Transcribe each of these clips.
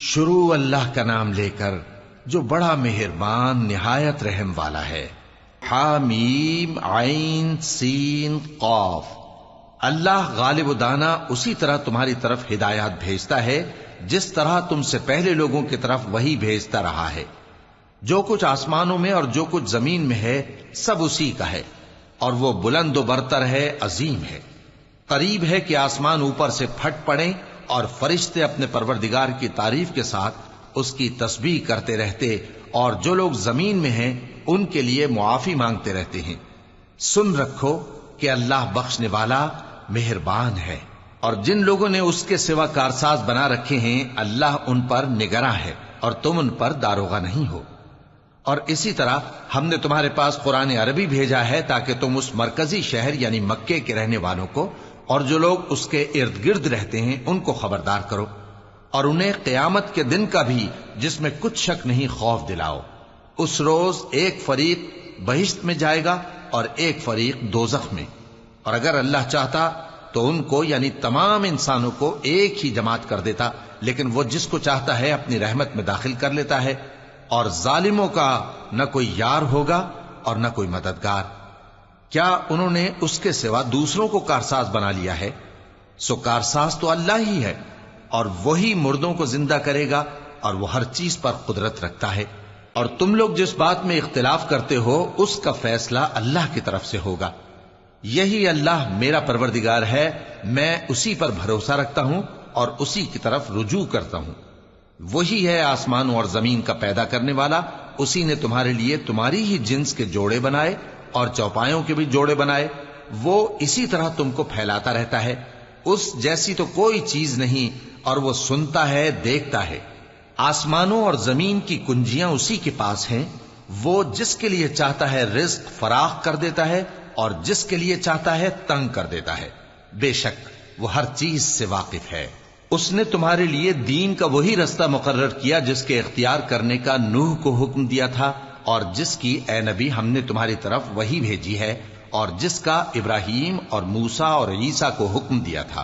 شروع اللہ کا نام لے کر جو بڑا مہربان نہایت رحم والا ہے۔ حامیم عین سین قاف۔ اللہ غالب و دانا اسی طرح تمہاری طرف ہدایات بھیجتا ہے جس طرح تم سے پہلے لوگوں کی طرف وہی بھیجتا رہا ہے۔ جو کچھ آسمانوں میں اور جو کچھ زمین میں ہے سب اسی کا ہے، اور وہ بلند و برتر ہے، عظیم ہے۔ قریب ہے کہ آسمان اوپر سے پھٹ پڑیں اور فرشتے اپنے پروردگار کی تعریف کے ساتھ اس کی تسبیح کرتے رہتے، اور جو لوگ زمین میں ہیں ان کے لیے معافی مانگتے رہتے ہیں۔ سن رکھو کہ اللہ بخشنے والا مہربان ہے، اور جن لوگوں نے اس کے سوا کارساز بنا رکھے ہیں اللہ ان پر نگراں ہے، اور تم ان پر داروغہ نہیں ہو۔ اور اسی طرح ہم نے تمہارے پاس قرآن عربی بھیجا ہے تاکہ تم اس مرکزی شہر یعنی مکے کے رہنے والوں کو اور جو لوگ اس کے ارد گرد رہتے ہیں ان کو خبردار کرو، اور انہیں قیامت کے دن کا بھی جس میں کچھ شک نہیں خوف دلاؤ۔ اس روز ایک فریق بہشت میں جائے گا اور ایک فریق دوزخ میں، اور اگر اللہ چاہتا تو ان کو یعنی تمام انسانوں کو ایک ہی جماعت کر دیتا، لیکن وہ جس کو چاہتا ہے اپنی رحمت میں داخل کر لیتا ہے، اور ظالموں کا نہ کوئی یار ہوگا اور نہ کوئی مددگار۔ کیا انہوں نے اس کے سوا دوسروں کو کارساز بنا لیا ہے؟ سو کارساز تو اللہ ہی ہے، اور وہی مردوں کو زندہ کرے گا، اور وہ ہر چیز پر قدرت رکھتا ہے۔ اور تم لوگ جس بات میں اختلاف کرتے ہو اس کا فیصلہ اللہ کی طرف سے ہوگا۔ یہی اللہ میرا پروردگار ہے، میں اسی پر بھروسہ رکھتا ہوں اور اسی کی طرف رجوع کرتا ہوں۔ وہی ہے آسمانوں اور زمین کا پیدا کرنے والا، اسی نے تمہارے لیے تمہاری ہی جنس کے جوڑے بنائے اور چوپایوں کے بھی جوڑے بنائے۔ وہ اسی طرح تم کو پھیلاتا رہتا ہے، اس جیسی تو کوئی چیز نہیں، اور وہ سنتا ہے، دیکھتا ہے۔ آسمانوں اور زمین کی کنجیاں اسی کے پاس ہیں، وہ جس کے لیے چاہتا ہے رزق فراخ کر دیتا ہے اور جس کے لیے چاہتا ہے تنگ کر دیتا ہے۔ بے شک وہ ہر چیز سے واقف ہے۔ اس نے تمہارے لیے دین کا وہی رستہ مقرر کیا جس کے اختیار کرنے کا نوح کو حکم دیا تھا، اور جس کی اے نبی ہم نے تمہاری طرف وہی بھیجی ہے، اور جس کا ابراہیم اور موسیٰ اور عیسیٰ کو حکم دیا تھا،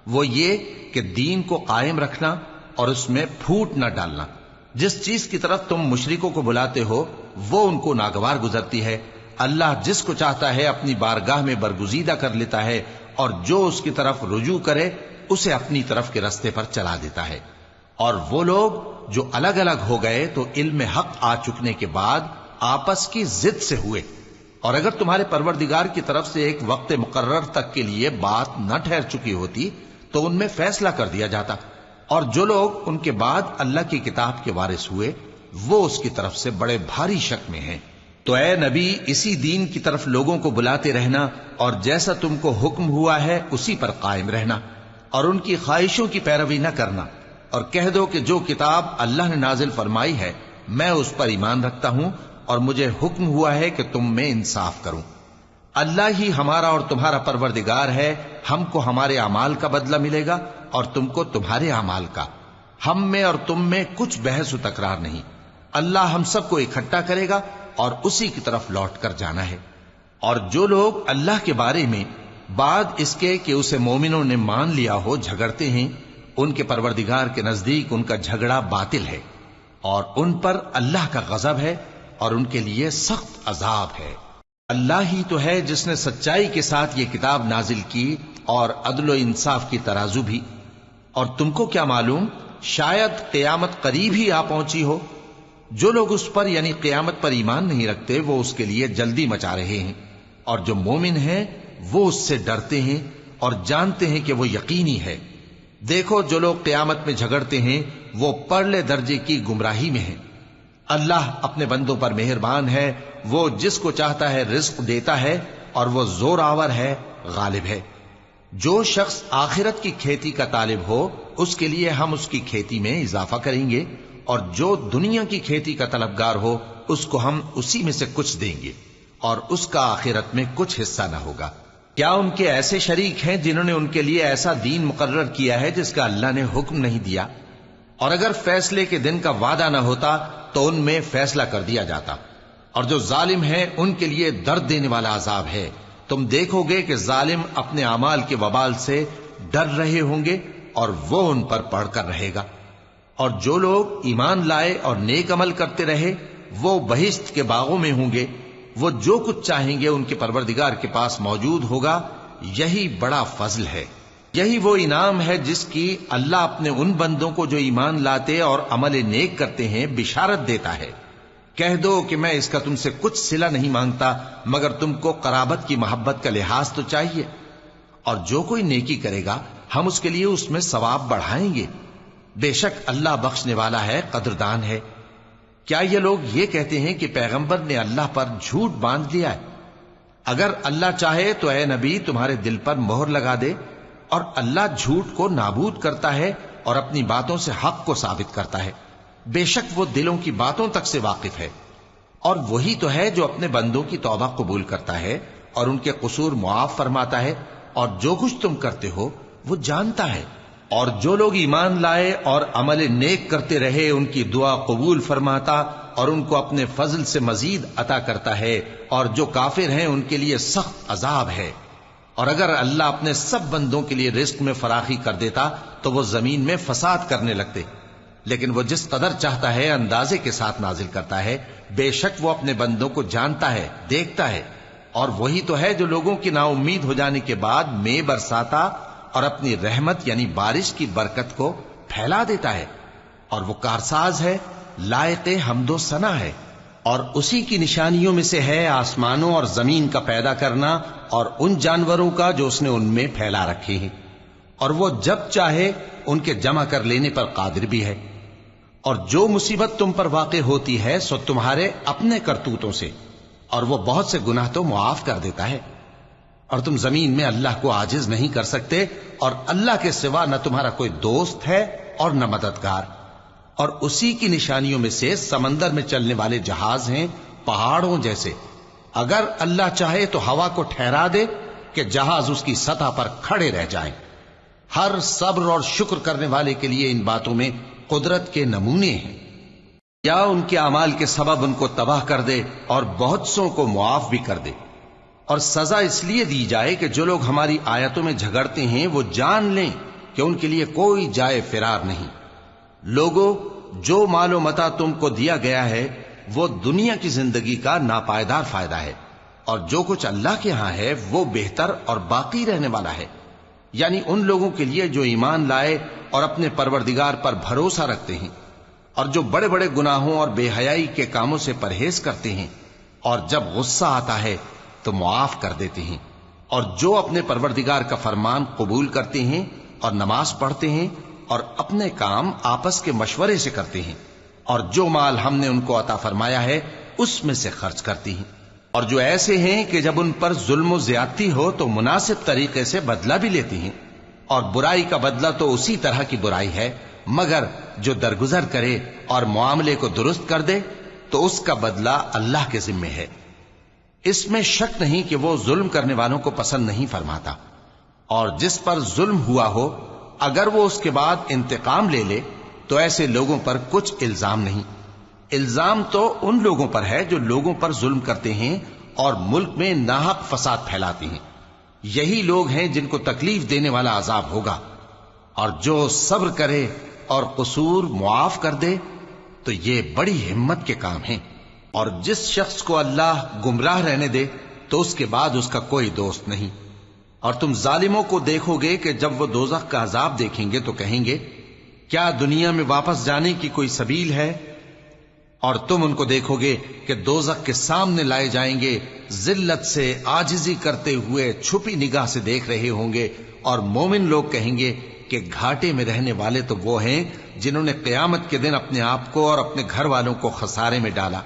وہ یہ کہ دین کو قائم رکھنا اور اس میں پھوٹ نہ ڈالنا۔ جس چیز کی طرف تم مشرکوں کو بلاتے ہو وہ ان کو ناگوار گزرتی ہے۔ اللہ جس کو چاہتا ہے اپنی بارگاہ میں برگزیدہ کر لیتا ہے، اور جو اس کی طرف رجوع کرے اسے اپنی طرف کے رستے پر چلا دیتا ہے۔ اور وہ لوگ جو الگ الگ ہو گئے تو علم حق آ چکنے کے بعد آپس کی ضد سے ہوئے، اور اگر تمہارے پروردگار کی طرف سے ایک وقت مقرر تک کے لیے بات نہ ٹھہر چکی ہوتی تو ان میں فیصلہ کر دیا جاتا، اور جو لوگ ان کے بعد اللہ کی کتاب کے وارث ہوئے وہ اس کی طرف سے بڑے بھاری شک میں ہیں۔ تو اے نبی اسی دین کی طرف لوگوں کو بلاتے رہنا، اور جیسا تم کو حکم ہوا ہے اسی پر قائم رہنا، اور ان کی خواہشوں کی پیروی نہ کرنا، اور کہہ دو کہ جو کتاب اللہ نے نازل فرمائی ہے میں اس پر ایمان رکھتا ہوں، اور مجھے حکم ہوا ہے کہ تم میں انصاف کروں۔ اللہ ہی ہمارا اور تمہارا پروردگار ہے، ہم کو ہمارے اعمال کا بدلہ ملے گا اور تم کو تمہارے اعمال کا۔ ہم میں اور تم میں کچھ بحث و تکرار نہیں، اللہ ہم سب کو اکٹھا کرے گا اور اسی کی طرف لوٹ کر جانا ہے۔ اور جو لوگ اللہ کے بارے میں بعد اس کے کہ اسے مومنوں نے مان لیا ہو جھگڑتے ہیں، ان کے پروردگار کے نزدیک ان کا جھگڑا باطل ہے، اور ان پر اللہ کا غضب ہے اور ان کے لیے سخت عذاب ہے۔ اللہ ہی تو ہے جس نے سچائی کے ساتھ یہ کتاب نازل کی اور عدل و انصاف کی ترازو بھی۔ اور تم کو کیا معلوم، شاید قیامت قریب ہی آ پہنچی ہو۔ جو لوگ اس پر یعنی قیامت پر ایمان نہیں رکھتے وہ اس کے لیے جلدی مچا رہے ہیں، اور جو مومن ہیں وہ اس سے ڈرتے ہیں اور جانتے ہیں کہ وہ یقینی ہے۔ دیکھو جو لوگ قیامت میں جھگڑتے ہیں وہ پرلے درجے کی گمراہی میں ہیں۔ اللہ اپنے بندوں پر مہربان ہے، وہ جس کو چاہتا ہے رزق دیتا ہے، اور وہ زور آور ہے، غالب ہے۔ جو شخص آخرت کی کھیتی کا طالب ہو اس کے لیے ہم اس کی کھیتی میں اضافہ کریں گے، اور جو دنیا کی کھیتی کا طلبگار ہو اس کو ہم اسی میں سے کچھ دیں گے، اور اس کا آخرت میں کچھ حصہ نہ ہوگا۔ کیا ان کے ایسے شریک ہیں جنہوں نے ان کے لیے ایسا دین مقرر کیا ہے جس کا اللہ نے حکم نہیں دیا؟ اور اگر فیصلے کے دن کا وعدہ نہ ہوتا تو ان میں فیصلہ کر دیا جاتا، اور جو ظالم ہیں ان کے لیے درد دینے والا عذاب ہے۔ تم دیکھو گے کہ ظالم اپنے اعمال کے وبال سے ڈر رہے ہوں گے اور وہ ان پر پڑھ کر رہے گا۔ اور جو لوگ ایمان لائے اور نیک عمل کرتے رہے وہ بہشت کے باغوں میں ہوں گے، وہ جو کچھ چاہیں گے ان کے پروردگار کے پاس موجود ہوگا۔ یہی بڑا فضل ہے، یہی وہ انعام ہے جس کی اللہ اپنے ان بندوں کو جو ایمان لاتے اور عمل نیک کرتے ہیں بشارت دیتا ہے۔ کہہ دو کہ میں اس کا تم سے کچھ صلہ نہیں مانگتا مگر تم کو قرابت کی محبت کا لحاظ تو چاہیے، اور جو کوئی نیکی کرے گا ہم اس کے لیے اس میں ثواب بڑھائیں گے۔ بے شک اللہ بخشنے والا ہے، قدردان ہے۔ کیا یہ لوگ یہ کہتے ہیں کہ پیغمبر نے اللہ پر جھوٹ باندھ لیا ہے؟ اگر اللہ چاہے تو اے نبی تمہارے دل پر مہر لگا دے، اور اللہ جھوٹ کو نابود کرتا ہے اور اپنی باتوں سے حق کو ثابت کرتا ہے۔ بے شک وہ دلوں کی باتوں تک سے واقف ہے، اور وہی تو ہے جو اپنے بندوں کی توبہ قبول کرتا ہے اور ان کے قصور معاف فرماتا ہے، اور جو کچھ تم کرتے ہو وہ جانتا ہے۔ اور جو لوگ ایمان لائے اور عمل نیک کرتے رہے ان کی دعا قبول فرماتا اور ان کو اپنے فضل سے مزید عطا کرتا ہے، اور جو کافر ہیں ان کے لیے سخت عذاب ہے۔ اور اگر اللہ اپنے سب بندوں کے لیے رزق میں فراخی کر دیتا تو وہ زمین میں فساد کرنے لگتے، لیکن وہ جس قدر چاہتا ہے اندازے کے ساتھ نازل کرتا ہے۔ بے شک وہ اپنے بندوں کو جانتا ہے، دیکھتا ہے، اور وہی تو ہے جو لوگوں کی نا امید ہو جانے کے بعد میں برساتا اور اپنی رحمت یعنی بارش کی برکت کو پھیلا دیتا ہے، اور وہ کارساز ہے، لائق حمد و ثنا ہے۔ اور اسی کی نشانیوں میں سے ہے آسمانوں اور زمین کا پیدا کرنا اور ان جانوروں کا جو اس نے ان میں پھیلا رکھے ہیں، اور وہ جب چاہے ان کے جمع کر لینے پر قادر بھی ہے۔ اور جو مصیبت تم پر واقع ہوتی ہے سو تمہارے اپنے کرتوتوں سے، اور وہ بہت سے گناہ تو معاف کر دیتا ہے۔ اور تم زمین میں اللہ کو عاجز نہیں کر سکتے، اور اللہ کے سوا نہ تمہارا کوئی دوست ہے اور نہ مددگار۔ اور اسی کی نشانیوں میں سے سمندر میں چلنے والے جہاز ہیں پہاڑوں جیسے۔ اگر اللہ چاہے تو ہوا کو ٹھہرا دے کہ جہاز اس کی سطح پر کھڑے رہ جائیں۔ ہر صبر اور شکر کرنے والے کے لیے ان باتوں میں قدرت کے نمونے ہیں۔ یا ان کے اعمال کے سبب ان کو تباہ کر دے اور بہت سوں کو معاف بھی کر دے۔ اور سزا اس لیے دی جائے کہ جو لوگ ہماری آیتوں میں جھگڑتے ہیں وہ جان لیں کہ ان کے لیے کوئی جائے فرار نہیں۔ لوگوں، جو مال و متاع تم کو دیا گیا ہے وہ دنیا کی زندگی کا ناپائیدار فائدہ ہے، اور جو کچھ اللہ کے ہاں ہے وہ بہتر اور باقی رہنے والا ہے، یعنی ان لوگوں کے لیے جو ایمان لائے اور اپنے پروردگار پر بھروسہ رکھتے ہیں، اور جو بڑے بڑے گناہوں اور بے حیائی کے کاموں سے پرہیز کرتے ہیں، اور جب غصہ آتا ہے تو معاف کر دیتے ہیں، اور جو اپنے پروردگار کا فرمان قبول کرتے ہیں اور نماز پڑھتے ہیں اور اپنے کام آپس کے مشورے سے کرتے ہیں، اور جو مال ہم نے ان کو عطا فرمایا ہے اس میں سے خرچ کرتی ہیں۔ اور جو ایسے ہیں کہ جب ان پر ظلم و زیادتی ہو تو مناسب طریقے سے بدلہ بھی لیتی ہیں، اور برائی کا بدلہ تو اسی طرح کی برائی ہے، مگر جو درگزر کرے اور معاملے کو درست کر دے تو اس کا بدلہ اللہ کے ذمے ہے۔ اس میں شک نہیں کہ وہ ظلم کرنے والوں کو پسند نہیں فرماتا، اور جس پر ظلم ہوا ہو اگر وہ اس کے بعد انتقام لے لے تو ایسے لوگوں پر کچھ الزام نہیں۔ الزام تو ان لوگوں پر ہے جو لوگوں پر ظلم کرتے ہیں اور ملک میں ناحق فساد پھیلاتے ہیں، یہی لوگ ہیں جن کو تکلیف دینے والا عذاب ہوگا۔ اور جو صبر کرے اور قصور معاف کر دے تو یہ بڑی ہمت کے کام ہیں۔ اور جس شخص کو اللہ گمراہ رہنے دے تو اس کے بعد اس کا کوئی دوست نہیں۔ اور تم ظالموں کو دیکھو گے کہ جب وہ دوزخ کا عذاب دیکھیں گے تو کہیں گے کیا دنیا میں واپس جانے کی کوئی سبیل ہے؟ اور تم ان کو دیکھو گے کہ دوزخ کے سامنے لائے جائیں گے، ذلت سے عاجزی کرتے ہوئے چھپی نگاہ سے دیکھ رہے ہوں گے، اور مومن لوگ کہیں گے کہ گھاٹے میں رہنے والے تو وہ ہیں جنہوں نے قیامت کے دن اپنے آپ کو اور اپنے گھر والوں کو خسارے میں ڈالا۔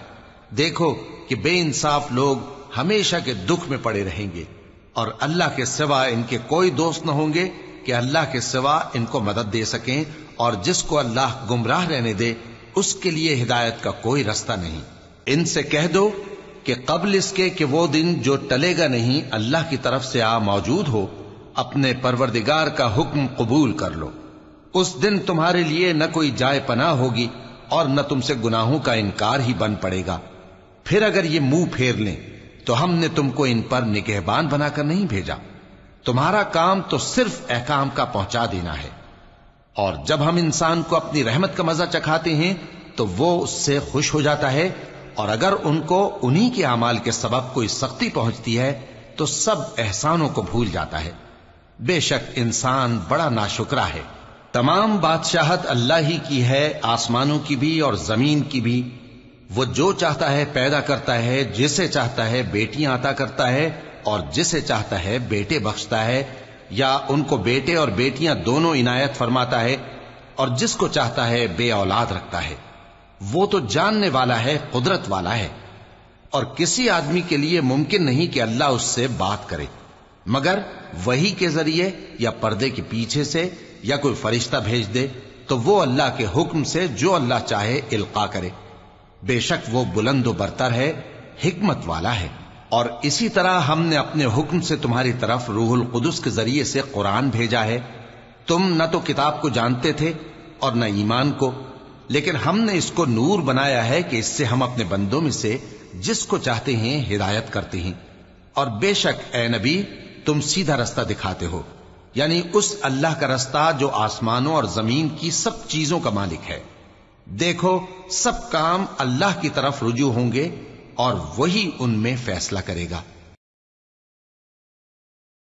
دیکھو کہ بے انصاف لوگ ہمیشہ کے دکھ میں پڑے رہیں گے، اور اللہ کے سوا ان کے کوئی دوست نہ ہوں گے کہ اللہ کے سوا ان کو مدد دے سکیں، اور جس کو اللہ گمراہ رہنے دے اس کے لیے ہدایت کا کوئی رستہ نہیں۔ ان سے کہہ دو کہ قبل اس کے کہ وہ دن جو ٹلے گا نہیں اللہ کی طرف سے آ موجود ہو، اپنے پروردگار کا حکم قبول کر لو۔ اس دن تمہارے لیے نہ کوئی جائے پناہ ہوگی اور نہ تم سے گناہوں کا انکار ہی بن پڑے گا۔ پھر اگر یہ منہ پھیر لیں تو ہم نے تم کو ان پر نگہبان بنا کر نہیں بھیجا، تمہارا کام تو صرف احکام کا پہنچا دینا ہے۔ اور جب ہم انسان کو اپنی رحمت کا مزہ چکھاتے ہیں تو وہ اس سے خوش ہو جاتا ہے، اور اگر ان کو انہی کے اعمال کے سبب کوئی سختی پہنچتی ہے تو سب احسانوں کو بھول جاتا ہے۔ بے شک انسان بڑا ناشکرا ہے۔ تمام بادشاہت اللہ ہی کی ہے، آسمانوں کی بھی اور زمین کی بھی۔ وہ جو چاہتا ہے پیدا کرتا ہے، جسے چاہتا ہے بیٹیاں عطا کرتا ہے اور جسے چاہتا ہے بیٹے بخشتا ہے، یا ان کو بیٹے اور بیٹیاں دونوں عنایت فرماتا ہے، اور جس کو چاہتا ہے بے اولاد رکھتا ہے۔ وہ تو جاننے والا ہے، قدرت والا ہے، اور کسی آدمی کے لیے ممکن نہیں کہ اللہ اس سے بات کرے مگر وحی کے ذریعے یا پردے کے پیچھے سے، یا کوئی فرشتہ بھیج دے تو وہ اللہ کے حکم سے جو اللہ چاہے القا کرے۔ بے شک وہ بلند و برتر ہے، حکمت والا ہے۔ اور اسی طرح ہم نے اپنے حکم سے تمہاری طرف روح القدس کے ذریعے سے قرآن بھیجا ہے۔ تم نہ تو کتاب کو جانتے تھے اور نہ ایمان کو، لیکن ہم نے اس کو نور بنایا ہے کہ اس سے ہم اپنے بندوں میں سے جس کو چاہتے ہیں ہدایت کرتے ہیں۔ اور بے شک اے نبی تم سیدھا رستہ دکھاتے ہو، یعنی اس اللہ کا رستہ جو آسمانوں اور زمین کی سب چیزوں کا مالک ہے۔ دیکھو سب کام اللہ کی طرف رجوع ہوں گے اور وہی ان میں فیصلہ کرے گا۔